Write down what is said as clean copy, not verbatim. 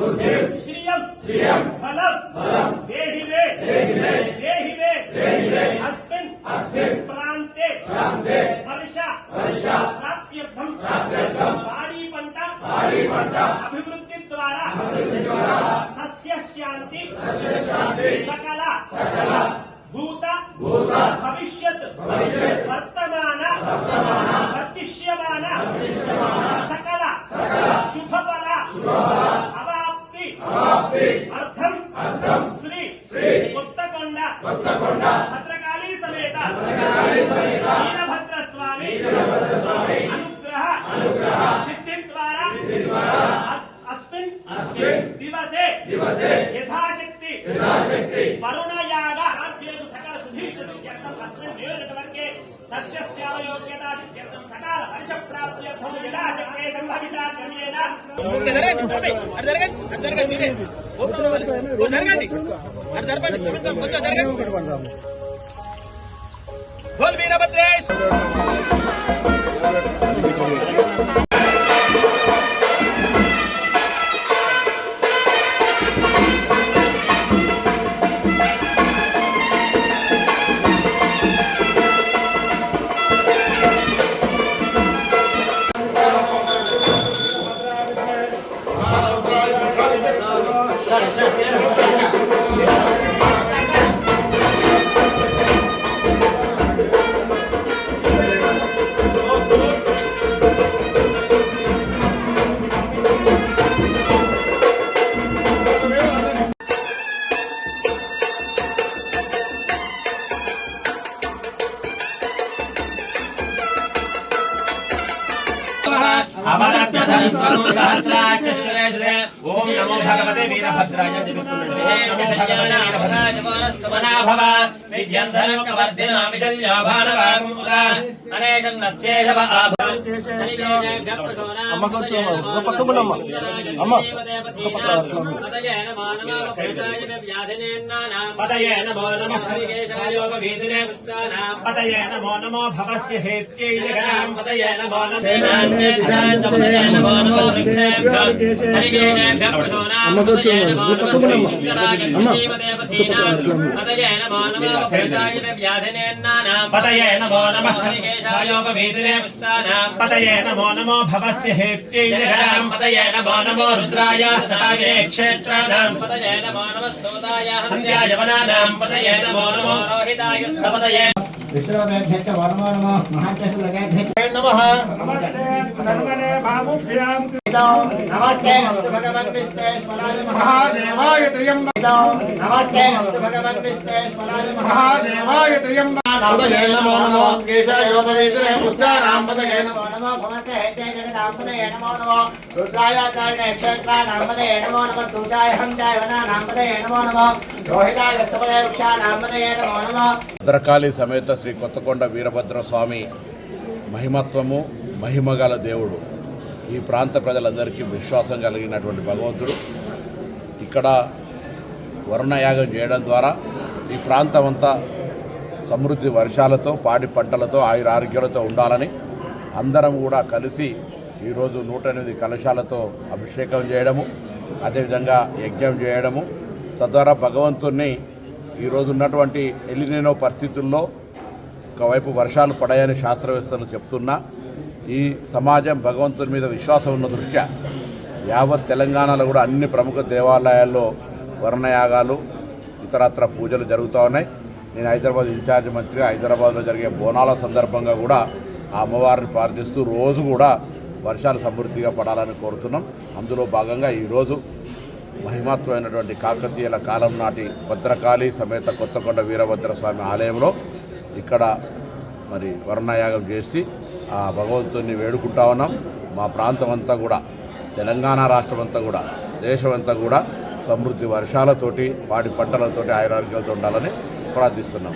श्रियं फलं देहि मे अस्मिन् प्रान्ते वर्षा प्राप्त्यर्थं पाडी पंट अभिवृद्धि द्वारा सस्य शांति सकल भूत भविष्यत् वर्तमान वर्तिष्यमान सकल शुभफल अवाप्ति अर्थम श्री कोत्तकोंड भद्रकाली समेत वीरभद्र स्वामी अनुग्रह सिद्धि द्वारा अस्मिन् दिवसे यथाशक्ति वरुण याग सकल सुधीष्यर्थम अस्मिन् नियोजितवर्गे सस्यस्यावयोग्यता सिद्ध्यर्थम सकल वर्ष प्राप्त्यर्थम यथाशक्ति संभविता क्रमेण बोल वीरभद्रेश ओम नमो भगवते वीरभद्राय नमो नमो भवस्य हेत्यै जगदां पतये नमो नमो भवस्य हेत्यै जगदां पतये नमो नमो रुद्राय क्षेत्राणां पतये नमो नमः स्तोताय हन्त्याय वनानां पतये नमो नमो रोहिताय पतये विश्वमेध्यक्ष वर्मो नमः महाचक्रलगाध्यक्ष नमः नमस्ते भगवन् विश्वेश्वराय महादेवाय त्र्यम्बकं नमस्ते भगवन् विश्वेश्वराय महादेवाय त्र्यम्बकं पतये नमो नमो केशयोपवीतरे पुष्टानां पतये नमो नमो भवस्य हेत्यै जगदां पतये नमो नमो रुद्राय क्षेत्राणां पतये नमो नमः सूचाय हंसाय वनानां पतये नमो नमः रोहिताय स्तपदे वृक्षाणां पतये नमो नमः భద్రకాళి సమేత శ్రీ కొత్తకొండ వీరభద్ర స్వామి మహిమత్వము మహిమగల దేవుడు. ఈ ప్రాంత ప్రజలందరికీ విశ్వాసం కలిగినటువంటి భగవంతుడు. ఇక్కడ వర్ణయాగం చేయడం ద్వారా ఈ ప్రాంతం అంతా సమృద్ధి వర్షాలతో పాడి పంటలతో ఆయురారోగ్యాలతో ఉండాలని అందరం కూడా కలిసి ఈరోజు 108 కలశాలతో అభిషేకం చేయడము, అదేవిధంగా యజ్ఞం చేయడము, తద్వారా భగవంతుణ్ణి ఈరోజు ఉన్నటువంటి ఎలినినో పరిస్థితుల్లో ఒకవైపు వర్షాలు పడాయని శాస్త్రవేత్తలు చెప్తున్నా ఈ సమాజం భగవంతుని మీద విశ్వాసం ఉన్న దృష్ట్యా యావత్ తెలంగాణలో కూడా అన్ని ప్రముఖ దేవాలయాల్లో వర్ణయాగాలు ఇతరత్ర పూజలు జరుగుతూ ఉన్నాయి. నేను హైదరాబాద్ ఇన్ఛార్జ్ మంత్రిగా హైదరాబాద్లో జరిగే బోనాల సందర్భంగా కూడా ఆ అమ్మవారిని ప్రార్థిస్తూ రోజు కూడా వర్షాలు సమృద్ధిగా పడాలని కోరుతున్నాం. అందులో భాగంగా ఈరోజు మహిమత్వమైనటువంటి కాకతీయుల కాలం నాటి భద్రకాళి సమేత కొత్తకొండ వీరభద్ర స్వామి ఆలయంలో ఇక్కడ మరి వర్ణయాగం చేసి ఆ భగవంతుని వేడుకుంటా ఉన్నాం. మా ప్రాంతం అంతా కూడా తెలంగాణ రాష్ట్రం అంతా కూడా దేశం అంతా కూడా సమృద్ధి వర్షాలతోటి పాడి పంటలతోటి ఆయురారోగ్యాలతో ఉండాలని ప్రార్థిస్తున్నాం.